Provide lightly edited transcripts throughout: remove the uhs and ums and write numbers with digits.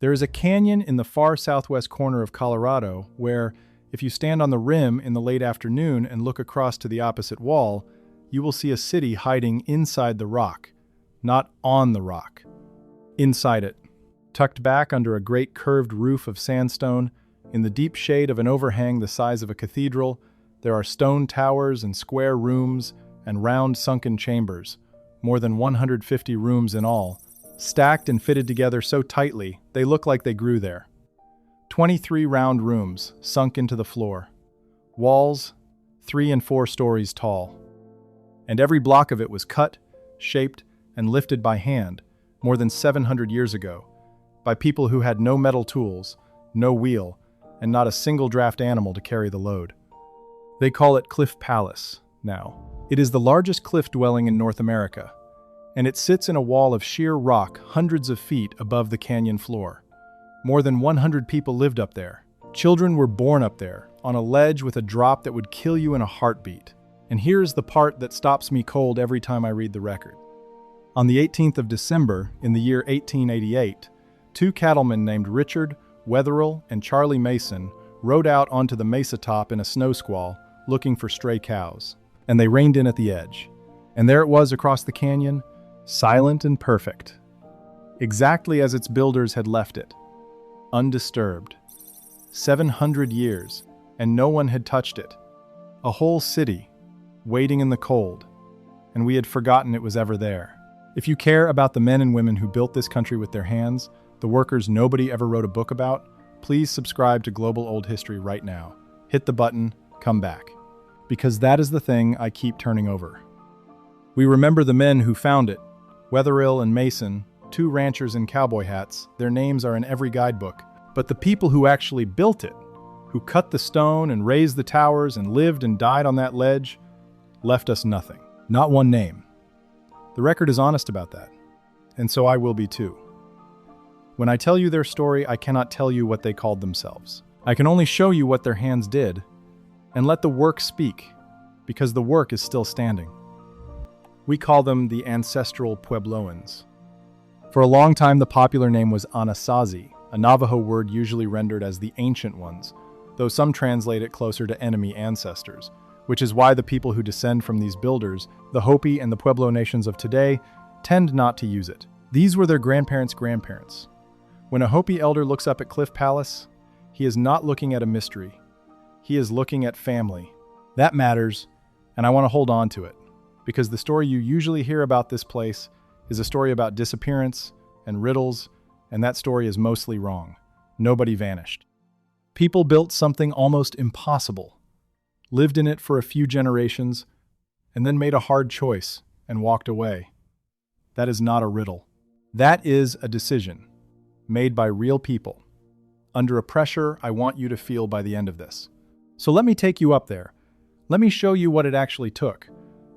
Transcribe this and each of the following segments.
There is a canyon in the far southwest corner of Colorado where, if you stand on the rim in the late afternoon and look across to the opposite wall, you will see a city hiding inside the rock, not on the rock. Inside it, tucked back under a great curved roof of sandstone, in the deep shade of an overhang the size of a cathedral, there are stone towers and square rooms and round sunken chambers, more than 150 rooms in all, stacked and fitted together so tightly they look like they grew there. 23 round rooms sunk into the floor, walls 3 and 4 stories tall. And every block of it was cut, shaped, and lifted by hand more than 700 years ago, by people who had no metal tools, no wheel, and not a single draft animal to carry the load. They call it Cliff Palace now. It is the largest cliff dwelling in North America, and it sits in a wall of sheer rock hundreds of feet above the canyon floor. More than 100 people lived up there. Children were born up there, on a ledge with a drop that would kill you in a heartbeat. And here's the part that stops me cold every time I read the record. On the 18th of December, in the year 1888, 2 cattlemen named Richard Wetherill and Charlie Mason rode out onto the mesa top in a snow squall, looking for stray cows. And they reined in at the edge. And there it was across the canyon, silent and perfect, exactly as its builders had left it, undisturbed. 700 years, and no one had touched it. A whole city, waiting in the cold, and we had forgotten it was ever there. If you care about the men and women who built this country with their hands, the workers nobody ever wrote a book about, please subscribe to Global Old History right now. Hit the button, come back. Because that is the thing I keep turning over. We remember the men who found it, Wetherill and Mason, 2 ranchers in cowboy hats. Their names are in every guidebook. But the people who actually built it, who cut the stone and raised the towers and lived and died on that ledge, left us nothing. Not one name. The record is honest about that, and so I will be too. When I tell you their story, I cannot tell you what they called themselves. I can only show you what their hands did, and let the work speak, because the work is still standing. We call them the ancestral Puebloans. For a long time, the popular name was Anasazi, a Navajo word usually rendered as the ancient ones, though some translate it closer to enemy ancestors, which is why the people who descend from these builders, the Hopi and the Pueblo nations of today, tend not to use it. These were their grandparents' grandparents. When a Hopi elder looks up at Cliff Palace, he is not looking at a mystery. He is looking at family. That matters, and I want to hold on to it, because the story you usually hear about this place is a story about disappearance and riddles, and that story is mostly wrong. Nobody vanished. People built something almost impossible, lived in it for a few generations, and then made a hard choice and walked away. That is not a riddle. That is a decision made by real people, under a pressure I want you to feel by the end of this. So let me take you up there. Let me show you what it actually took.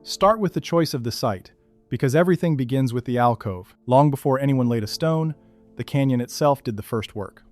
Start with the choice of the site, because everything begins with the alcove. Long before anyone laid a stone, the canyon itself did the first work.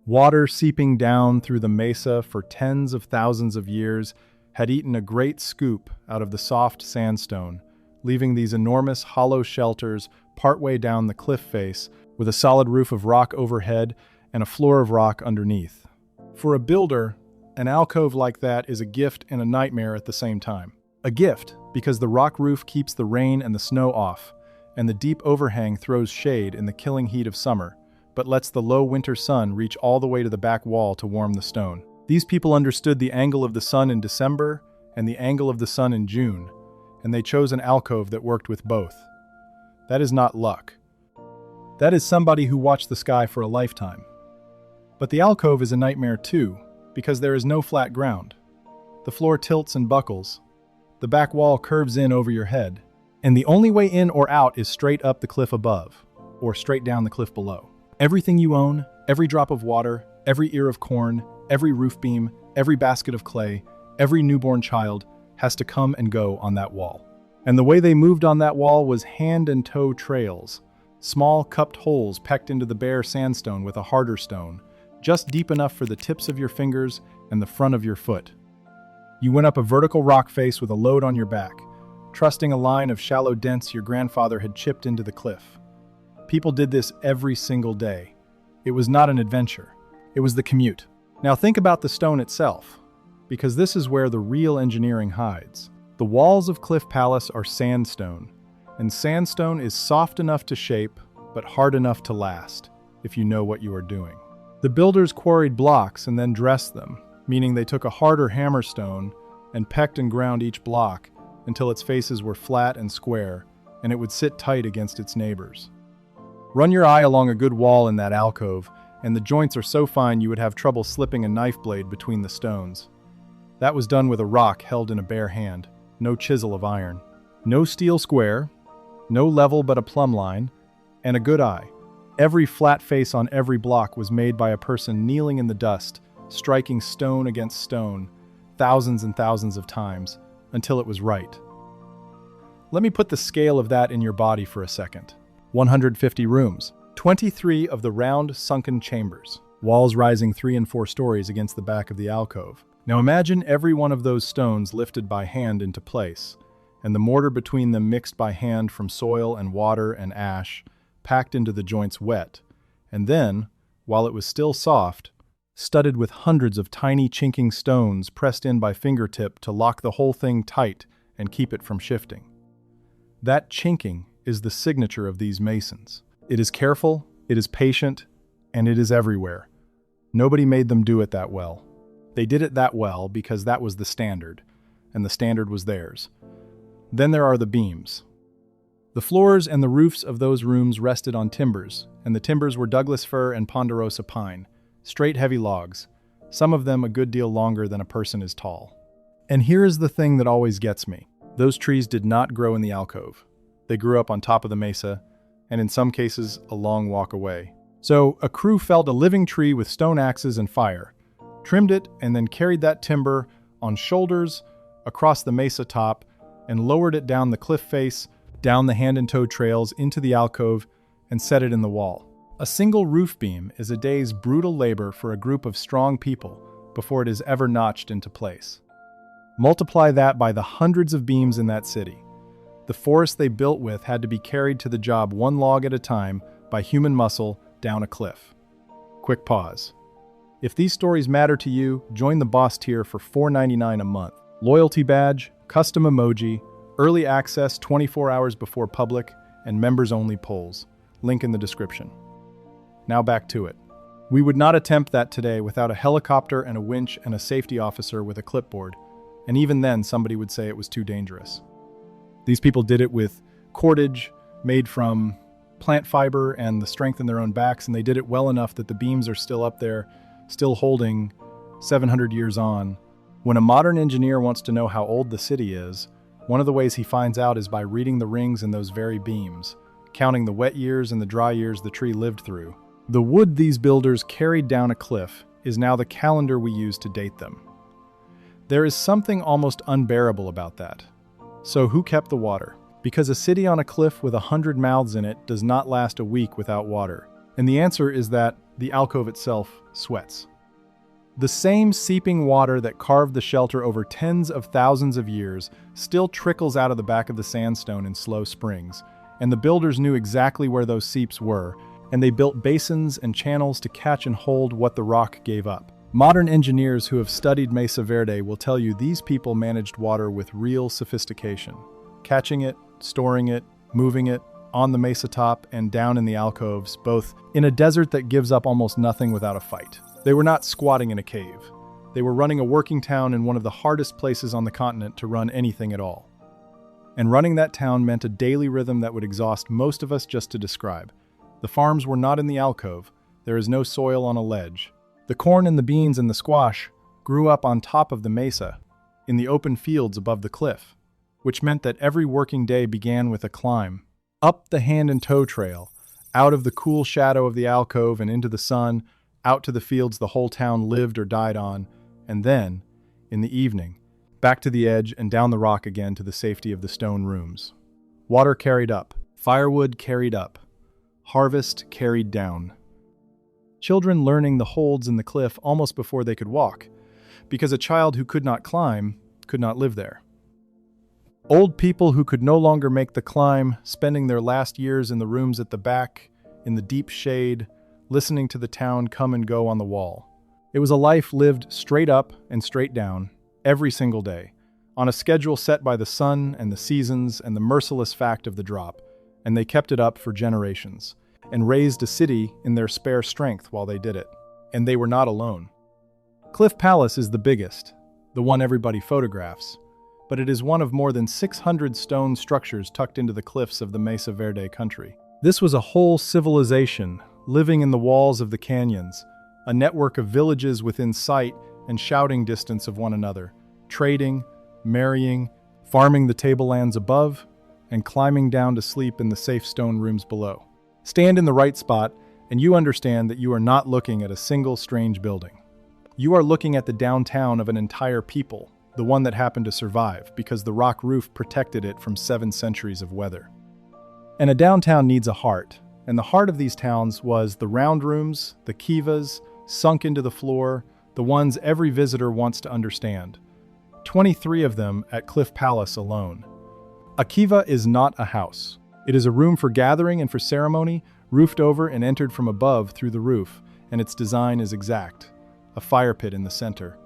Water seeping down through the mesa for tens of thousands of years had eaten a great scoop out of the soft sandstone, leaving these enormous hollow shelters partway down the cliff face with a solid roof of rock overhead and a floor of rock underneath. For a builder, an alcove like that is a gift and a nightmare at the same time. A gift because the rock roof keeps the rain and the snow off, and the deep overhang throws shade in the killing heat of summer, but lets the low winter sun reach all the way to the back wall to warm the stone. These people understood the angle of the sun in December and the angle of the sun in June, and they chose an alcove that worked with both. That is not luck. That is somebody who watched the sky for a lifetime. But the alcove is a nightmare too, because there is no flat ground. The floor tilts and buckles. The back wall curves in over your head, and the only way in or out is straight up the cliff above, or straight down the cliff below. Everything you own, every drop of water, every ear of corn, every roof beam, every basket of clay, every newborn child has to come and go on that wall. And the way they moved on that wall was hand and toe trails, small cupped holes pecked into the bare sandstone with a harder stone, just deep enough for the tips of your fingers and the front of your foot. You went up a vertical rock face with a load on your back, trusting a line of shallow dents your grandfather had chipped into the cliff. People did this every single day. It was not an adventure. It was the commute. Now think about the stone itself, because this is where the real engineering hides. The walls of Cliff Palace are sandstone, and sandstone is soft enough to shape, but hard enough to last, if you know what you are doing. The builders quarried blocks and then dressed them, meaning they took a harder hammerstone and pecked and ground each block until its faces were flat and square, and it would sit tight against its neighbors. Run your eye along a good wall in that alcove, and the joints are so fine you would have trouble slipping a knife blade between the stones. That was done with a rock held in a bare hand, no chisel of iron. No steel square, no level but a plumb line, and a good eye. Every flat face on every block was made by a person kneeling in the dust, striking stone against stone, thousands and thousands of times, until it was right. Let me put the scale of that in your body for a second. 150 rooms, 23 of the round sunken chambers, walls rising 3 and 4 stories against the back of the alcove. Now imagine every one of those stones lifted by hand into place, and the mortar between them mixed by hand from soil and water and ash, packed into the joints wet, and then, while it was still soft, studded with hundreds of tiny chinking stones pressed in by fingertip to lock the whole thing tight and keep it from shifting. That chinking is the signature of these masons. It is careful, it is patient, and it is everywhere. Nobody made them do it that well. They did it that well because that was the standard, and the standard was theirs. Then there are the beams. The floors and the roofs of those rooms rested on timbers, and the timbers were Douglas fir and ponderosa pine, straight heavy logs, some of them a good deal longer than a person is tall. And here is the thing that always gets me. Those trees did not grow in the alcove. They grew up on top of the mesa, and in some cases, a long walk away. So a crew felled a living tree with stone axes and fire, trimmed it, and then carried that timber on shoulders across the mesa top and lowered it down the cliff face, down the hand and toe trails into the alcove, and set it in the wall. A single roof beam is a day's brutal labor for a group of strong people before it is ever notched into place. Multiply that by the hundreds of beams in that city. The forest they built with had to be carried to the job one log at a time by human muscle down a cliff. Quick pause. If these stories matter to you, join the Boss tier for $4.99 a month. Loyalty badge, custom emoji, early access 24 hours before public, and members-only polls. Link in the description. Now back to it. We would not attempt that today without a helicopter and a winch and a safety officer with a clipboard, and even then somebody would say it was too dangerous. These people did it with cordage made from plant fiber and the strength in their own backs, and they did it well enough that the beams are still up there, still holding 700 years on. When a modern engineer wants to know how old the city is, one of the ways he finds out is by reading the rings in those very beams, counting the wet years and the dry years the tree lived through. The wood these builders carried down a cliff is now the calendar we use to date them. There is something almost unbearable about that. So who kept the water? Because a city on a cliff with 100 mouths in it does not last a week without water. And the answer is that the alcove itself sweats. The same seeping water that carved the shelter over tens of thousands of years still trickles out of the back of the sandstone in slow springs, and the builders knew exactly where those seeps were, and they built basins and channels to catch and hold what the rock gave up. Modern engineers who have studied Mesa Verde will tell you these people managed water with real sophistication, catching it, storing it, moving it, on the mesa top and down in the alcoves, both in a desert that gives up almost nothing without a fight. They were not squatting in a cave. They were running a working town in one of the hardest places on the continent to run anything at all. And running that town meant a daily rhythm that would exhaust most of us just to describe. The farms were not in the alcove. There is no soil on a ledge. The corn and the beans and the squash grew up on top of the mesa, in the open fields above the cliff, which meant that every working day began with a climb, up the hand and toe trail, out of the cool shadow of the alcove and into the sun, out to the fields the whole town lived or died on, and then, in the evening, back to the edge and down the rock again to the safety of the stone rooms. Water carried up, firewood carried up, harvest carried down. Children learning the holds in the cliff almost before they could walk, because a child who could not climb could not live there. Old people who could no longer make the climb, spending their last years in the rooms at the back, in the deep shade, listening to the town come and go on the wall. It was a life lived straight up and straight down, every single day, on a schedule set by the sun and the seasons and the merciless fact of the drop, and they kept it up for generations, and raised a city in their spare strength while they did it. And they were not alone. Cliff Palace is the biggest, the one everybody photographs, but it is one of more than 600 stone structures tucked into the cliffs of the Mesa Verde country. This was a whole civilization living in the walls of the canyons, a network of villages within sight and shouting distance of one another, trading, marrying, farming the tablelands above, and climbing down to sleep in the safe stone rooms below. Stand in the right spot, and you understand that you are not looking at a single strange building. You are looking at the downtown of an entire people, the one that happened to survive because the rock roof protected it from 7 centuries of weather. And a downtown needs a heart, and the heart of these towns was the round rooms, the kivas, sunk into the floor, the ones every visitor wants to understand. 23 of them at Cliff Palace alone. A kiva is not a house. It is a room for gathering and for ceremony, roofed over and entered from above through the roof, and its design is exact. A fire pit in the center,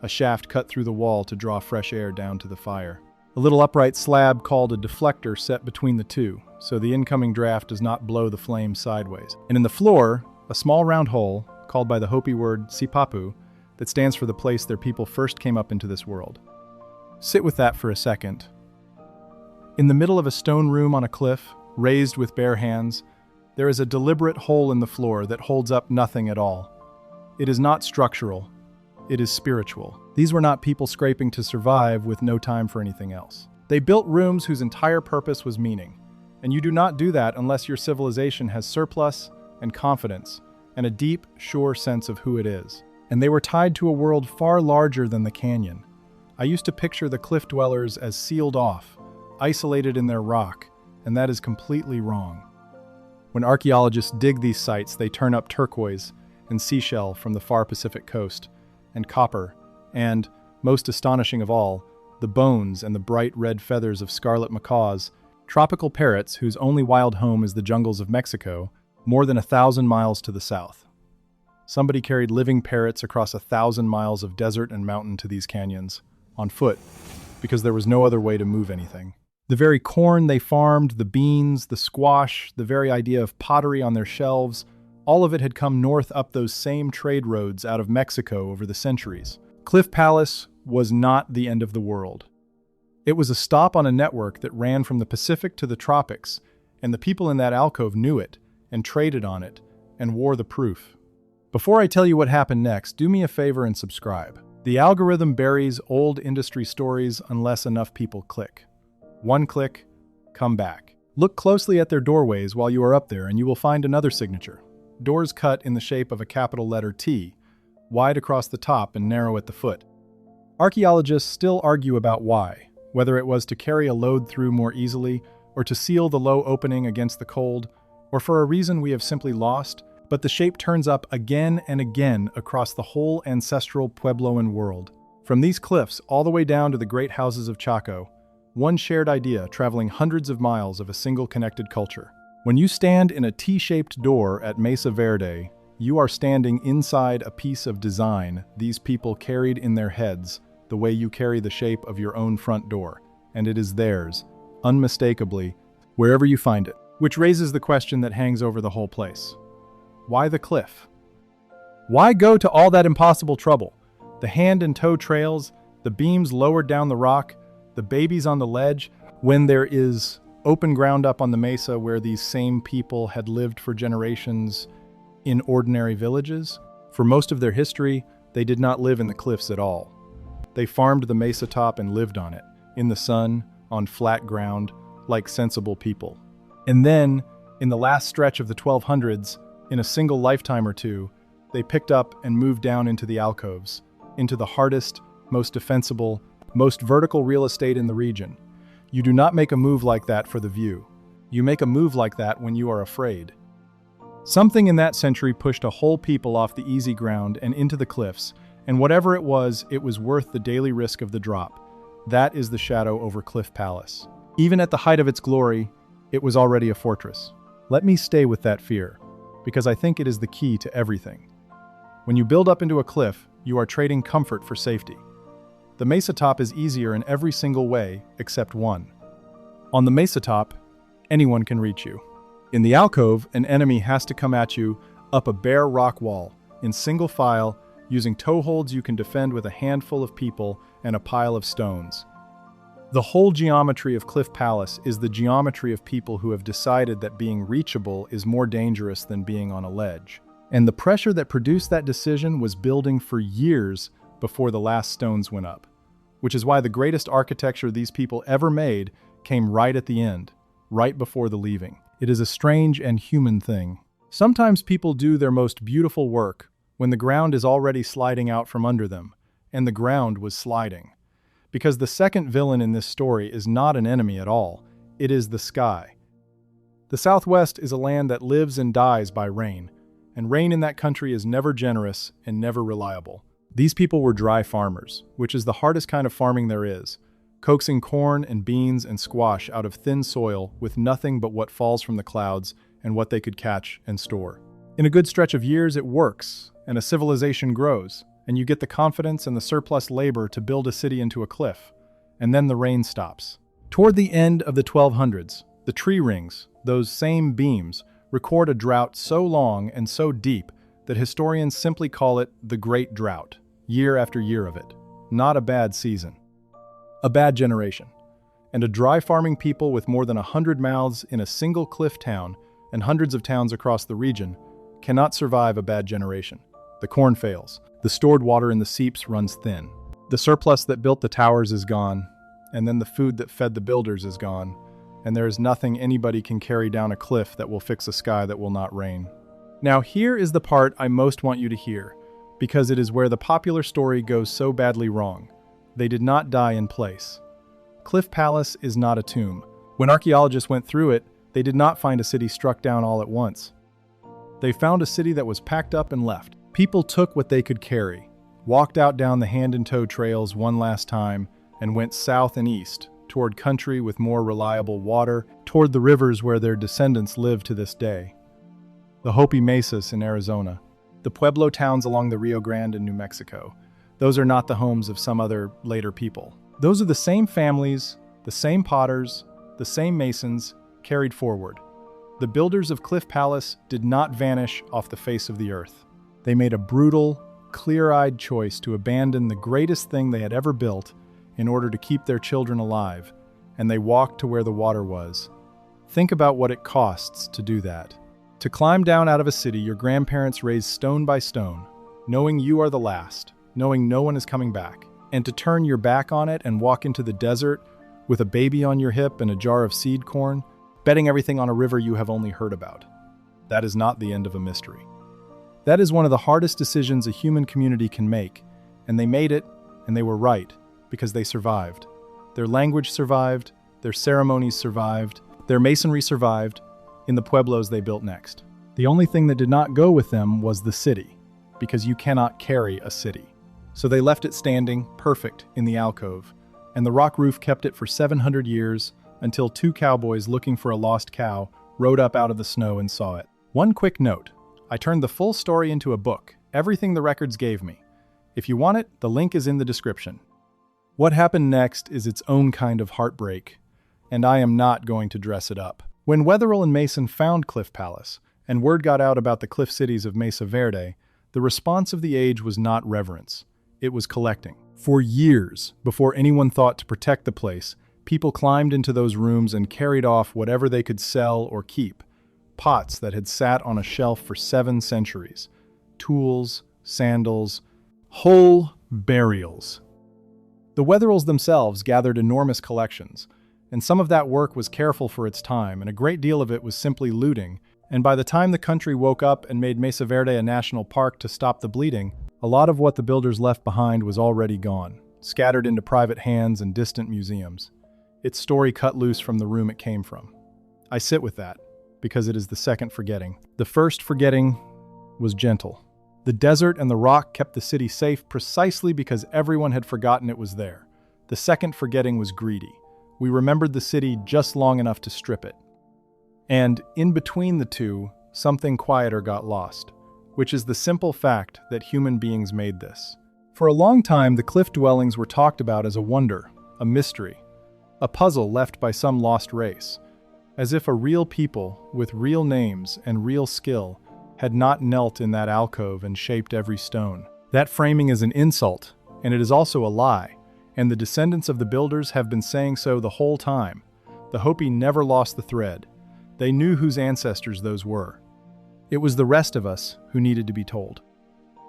a shaft cut through the wall to draw fresh air down to the fire. A little upright slab called a deflector set between the two, so the incoming draft does not blow the flame sideways. And in the floor, a small round hole, called by the Hopi word sipapu, that stands for the place their people first came up into this world. Sit with that for a second. In the middle of a stone room on a cliff, raised with bare hands, there is a deliberate hole in the floor that holds up nothing at all. It is not structural. It is spiritual. These were not people scraping to survive with no time for anything else. They built rooms whose entire purpose was meaning. And you do not do that unless your civilization has surplus and confidence and a deep, sure sense of who it is. And they were tied to a world far larger than the canyon. I used to picture the cliff dwellers as sealed off, isolated in their rock, and that is completely wrong. When archaeologists dig these sites, they turn up turquoise and seashell from the far Pacific coast, and copper, and, most astonishing of all, the bones and the bright red feathers of scarlet macaws, tropical parrots whose only wild home is the jungles of Mexico, more than 1,000 miles to the south. Somebody carried living parrots across 1,000 miles of desert and mountain to these canyons, on foot, because there was no other way to move anything. The very corn they farmed, the beans, the squash, the very idea of pottery on their shelves, all of it had come north up those same trade roads out of Mexico over the centuries. Cliff Palace was not the end of the world. It was a stop on a network that ran from the Pacific to the tropics, and the people in that alcove knew it, and traded on it, and wore the proof. Before I tell you what happened next, do me a favor and subscribe. The algorithm buries old industry stories unless enough people click. One click, come back. Look closely at their doorways while you are up there and you will find another signature. Doors cut in the shape of a capital letter T, wide across the top and narrow at the foot. Archaeologists still argue about why, whether it was to carry a load through more easily, or to seal the low opening against the cold, or for a reason we have simply lost, but the shape turns up again and again across the whole ancestral Puebloan world. From these cliffs all the way down to the great houses of Chaco, one shared idea traveling hundreds of miles of a single connected culture. When you stand in a T-shaped door at Mesa Verde, you are standing inside a piece of design these people carried in their heads, the way you carry the shape of your own front door, and it is theirs, unmistakably, wherever you find it. Which raises the question that hangs over the whole place. Why the cliff? Why go to all that impossible trouble? The hand and toe trails, the beams lowered down the rock, the babies on the ledge, when there is open ground up on the mesa where these same people had lived for generations in ordinary villages? For most of their history, they did not live in the cliffs at all. They farmed the mesa top and lived on it, in the sun, on flat ground, like sensible people. And then, in the last stretch of the 1200s, in a single lifetime or two, they picked up and moved down into the alcoves, into the hardest, most defensible, most vertical real estate in the region. You do not make a move like that for the view. You make a move like that when you are afraid. Something in that century pushed a whole people off the easy ground and into the cliffs, and whatever it was worth the daily risk of the drop. That is the shadow over Cliff Palace. Even at the height of its glory, it was already a fortress. Let me stay with that fear. because I think it is the key to everything. When you build up into a cliff, you are trading comfort for safety. The mesa top is easier in every single way except one. On the mesa top, anyone can reach you. In the alcove, an enemy has to come at you up a bare rock wall, in single file, using toeholds you can defend with a handful of people and a pile of stones. The whole geometry of Cliff Palace is the geometry of people who have decided that being reachable is more dangerous than being on a ledge. And the pressure that produced that decision was building for years before the last stones went up, which is why the greatest architecture these people ever made came right at the end, right before the leaving. It is a strange and human thing. Sometimes people do their most beautiful work when the ground is already sliding out from under them, and the ground was sliding. Because the second villain in this story is not an enemy at all, it is the sky. The Southwest is a land that lives and dies by rain, and rain in that country is never generous and never reliable. These people were dry farmers, which is the hardest kind of farming there is, coaxing corn and beans and squash out of thin soil with nothing but what falls from the clouds and what they could catch and store. In a good stretch of years, it works, and a civilization grows, and you get the confidence and the surplus labor to build a city into a cliff, and then the rain stops. Toward the end of the 1200s, the tree rings, those same beams, record a drought so long and so deep that historians simply call it the Great Drought, year after year of it. Not a bad season. A bad generation. And a dry farming people with more than 100 mouths in a single cliff town and hundreds of towns across the region cannot survive a bad generation. The corn fails. The stored water in the seeps runs thin. The surplus that built the towers is gone, and then the food that fed the builders is gone, and there is nothing anybody can carry down a cliff that will fix a sky that will not rain. Now here is the part I most want you to hear, because it is where the popular story goes so badly wrong. They did not die in place. Cliff Palace is not a tomb. When archaeologists went through it, they did not find a city struck down all at once. They found a city that was packed up and left. People took what they could carry, walked out down the hand-and-toe trails one last time, and went south and east, toward country with more reliable water, toward the rivers where their descendants live to this day. The Hopi Mesas in Arizona, the Pueblo towns along the Rio Grande in New Mexico. Those are not the homes of some other later people. Those are the same families, the same potters, the same masons, carried forward. The builders of Cliff Palace did not vanish off the face of the earth. They made a brutal, clear-eyed choice to abandon the greatest thing they had ever built in order to keep their children alive, and they walked to where the water was. Think about what it costs to do that. To climb down out of a city your grandparents raised stone by stone, knowing you are the last, knowing no one is coming back, and to turn your back on it and walk into the desert with a baby on your hip and a jar of seed corn, betting everything on a river you have only heard about. That is not the end of a mystery. That is one of the hardest decisions a human community can make, and they made it, and they were right, because they survived. Their language survived, their ceremonies survived, their masonry survived, in the pueblos they built next. The only thing that did not go with them was the city, because you cannot carry a city. So they left it standing, perfect, in the alcove, and the rock roof kept it for 700 years until two cowboys looking for a lost cow rode up out of the snow and saw it. One quick note. I turned the full story into a book, everything the records gave me. If you want it, the link is in the description. What happened next is its own kind of heartbreak, and I am not going to dress it up. When Wetherill and Mason found Cliff Palace, and word got out about the cliff cities of Mesa Verde, the response of the age was not reverence. It was collecting. For years, before anyone thought to protect the place, people climbed into those rooms and carried off whatever they could sell or keep. Pots that had sat on a shelf for 7 centuries, tools, sandals, whole burials. The Wetherills themselves gathered enormous collections, and some of that work was careful for its time, and a great deal of it was simply looting, and by the time the country woke up and made Mesa Verde a national park to stop the bleeding, a lot of what the builders left behind was already gone, scattered into private hands and distant museums. Its story cut loose from the room it came from. I sit with that, because it is the second forgetting. The first forgetting was gentle. The desert and the rock kept the city safe precisely because everyone had forgotten it was there. The second forgetting was greedy. We remembered the city just long enough to strip it. And in between the two, something quieter got lost, which is the simple fact that human beings made this. For a long time, the cliff dwellings were talked about as a wonder, a mystery, a puzzle left by some lost race, as if a real people with real names and real skill had not knelt in that alcove and shaped every stone. That framing is an insult, and it is also a lie, and the descendants of the builders have been saying so the whole time. The Hopi never lost the thread. They knew whose ancestors those were. It was the rest of us who needed to be told.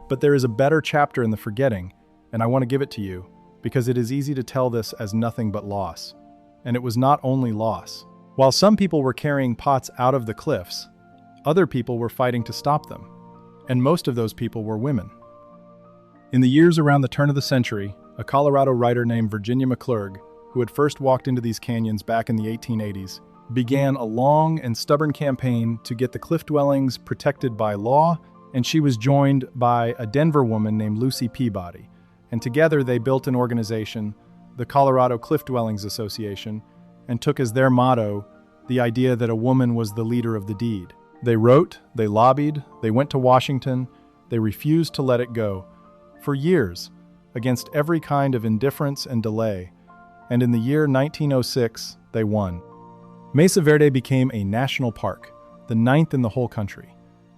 But there is a better chapter in the forgetting, and I want to give it to you, because it is easy to tell this as nothing but loss. And it was not only loss. While some people were carrying pots out of the cliffs, other people were fighting to stop them, and most of those people were women. In the years around the turn of the century, a Colorado writer named Virginia McClurg, who had first walked into these canyons back in the 1880s, began a long and stubborn campaign to get the cliff dwellings protected by law, and she was joined by a Denver woman named Lucy Peabody, and together they built an organization, the Colorado Cliff Dwellings Association, and took as their motto the idea that a woman was the leader of the deed. They wrote, they lobbied, they went to Washington, they refused to let it go, for years, against every kind of indifference and delay, and in the year 1906, they won. Mesa Verde became a national park, the 9th in the whole country,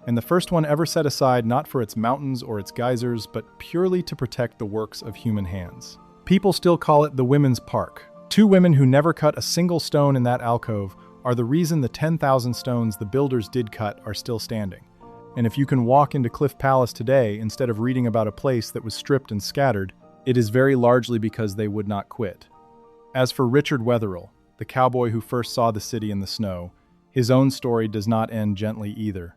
and the first one ever set aside not for its mountains or its geysers, but purely to protect the works of human hands. People still call it the Women's Park. Two women who never cut a single stone in that alcove are the reason the 10,000 stones the builders did cut are still standing. And if you can walk into Cliff Palace today instead of reading about a place that was stripped and scattered, it is very largely because they would not quit. As for Richard Wetherill, the cowboy who first saw the city in the snow, his own story does not end gently either.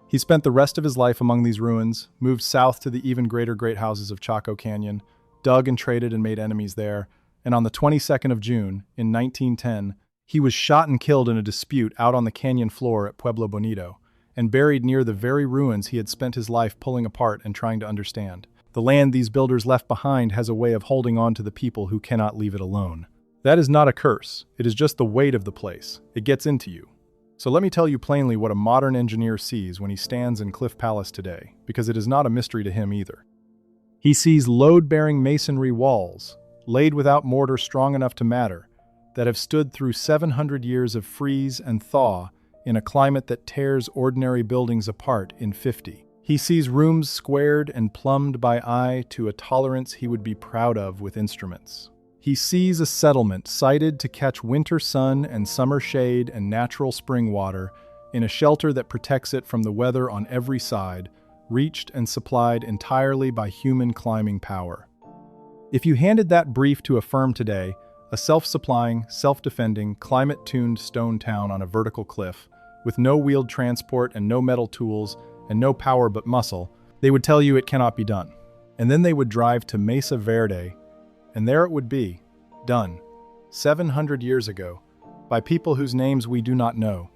He spent the rest of his life among these ruins, moved south to the even greater great houses of Chaco Canyon, dug and traded and made enemies there, and on the 22nd of June, in 1910, he was shot and killed in a dispute out on the canyon floor at Pueblo Bonito, and buried near the very ruins he had spent his life pulling apart and trying to understand. The land these builders left behind has a way of holding on to the people who cannot leave it alone. That is not a curse, it is just the weight of the place. It gets into you. So let me tell you plainly what a modern engineer sees when he stands in Cliff Palace today, because it is not a mystery to him either. He sees load-bearing masonry walls, laid without mortar strong enough to matter, that have stood through 700 years of freeze and thaw in a climate that tears ordinary buildings apart in 50. He sees rooms squared and plumbed by eye to a tolerance he would be proud of with instruments. He sees a settlement sited to catch winter sun and summer shade and natural spring water in a shelter that protects it from the weather on every side, reached and supplied entirely by human climbing power. If you handed that brief to a firm today, a self-supplying, self-defending, climate-tuned stone town on a vertical cliff, with no wheeled transport and no metal tools and no power but muscle, they would tell you it cannot be done. And then they would drive to Mesa Verde, and there it would be, done, 700 years ago, by people whose names we do not know.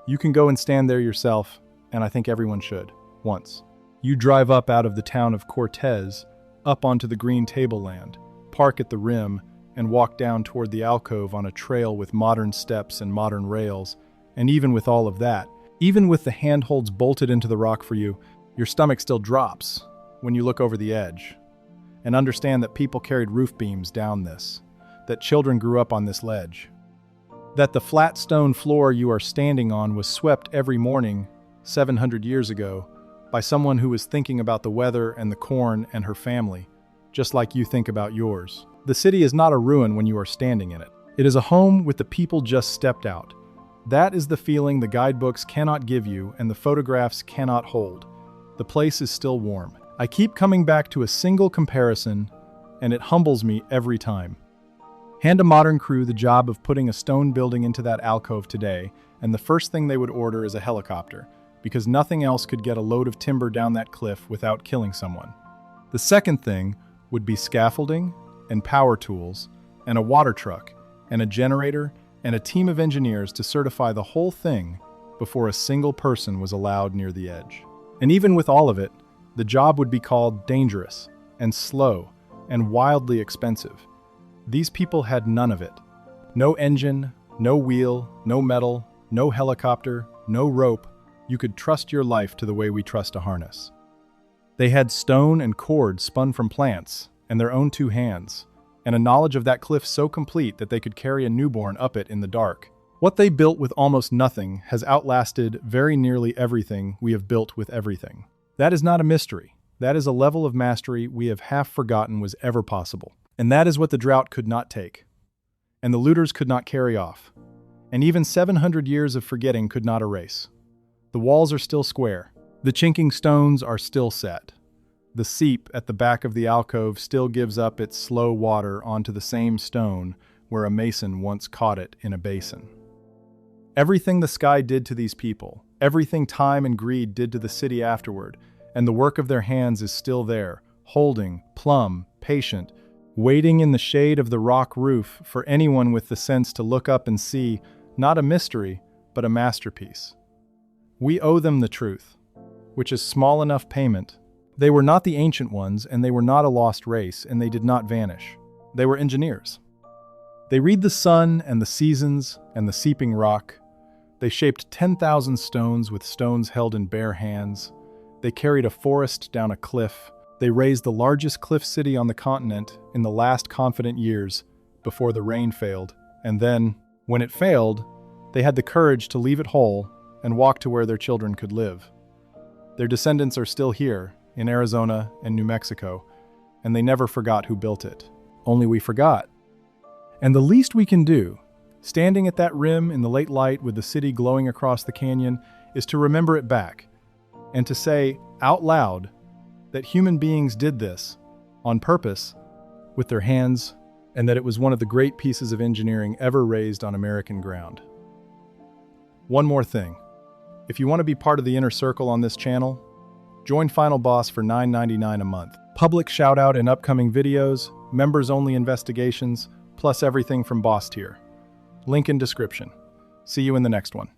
You can go and stand there yourself, and I think everyone should, once. You drive up out of the town of Cortez, up onto the green tableland, park at the rim, and walk down toward the alcove on a trail with modern steps and modern rails, and even with all of that, even with the handholds bolted into the rock for you, your stomach still drops when you look over the edge. And understand that people carried roof beams down this, that children grew up on this ledge, that the flat stone floor you are standing on was swept every morning 700 years ago by someone who was thinking about the weather and the corn and her family, just like you think about yours. The city is not a ruin when you are standing in it. It is a home with the people just stepped out. That is the feeling the guidebooks cannot give you and the photographs cannot hold. The place is still warm. I keep coming back to a single comparison, and it humbles me every time. Hand a modern crew the job of putting a stone building into that alcove today, and the first thing they would order is a helicopter, because nothing else could get a load of timber down that cliff without killing someone. The second thing would be scaffolding, and power tools, and a water truck, and a generator, and a team of engineers to certify the whole thing before a single person was allowed near the edge. And even with all of it, the job would be called dangerous, and slow, and wildly expensive. These people had none of it. No engine, no wheel, no metal, no helicopter, no rope. you could trust your life to the way we trust a harness. They had stone and cord spun from plants, and their own two hands, and a knowledge of that cliff so complete that they could carry a newborn up it in the dark. What they built with almost nothing has outlasted very nearly everything we have built with everything. That is not a mystery. That is a level of mastery we have half forgotten was ever possible. And that is what the drought could not take. And the looters could not carry off. And even 700 years of forgetting could not erase. The walls are still square. The chinking stones are still set. The seep at the back of the alcove still gives up its slow water onto the same stone where a mason once caught it in a basin. Everything the sky did to these people, everything time and greed did to the city afterward, and the work of their hands is still there, holding, plumb, patient, waiting in the shade of the rock roof for anyone with the sense to look up and see, not a mystery, but a masterpiece. We owe them the truth, which is small enough payment. They were not the ancient ones, and they were not a lost race, and they did not vanish. They were engineers. They read the sun and the seasons and the seeping rock. They shaped 10,000 stones with stones held in bare hands. They carried a forest down a cliff. They raised the largest cliff city on the continent in the last confident years before the rain failed. And then, when it failed, they had the courage to leave it whole and walk to where their children could live. Their descendants are still here, in Arizona and New Mexico, and they never forgot who built it. Only we forgot. And the least we can do, standing at that rim in the late light with the city glowing across the canyon, is to remember it back, and to say out loud that human beings did this on purpose with their hands, and that it was one of the great pieces of engineering ever raised on American ground. One more thing. If you want to be part of the inner circle on this channel, join Final Boss for $9.99 a month. Public shout-out in upcoming videos, members-only investigations, plus everything from Boss Tier. Link in description. See you in the next one.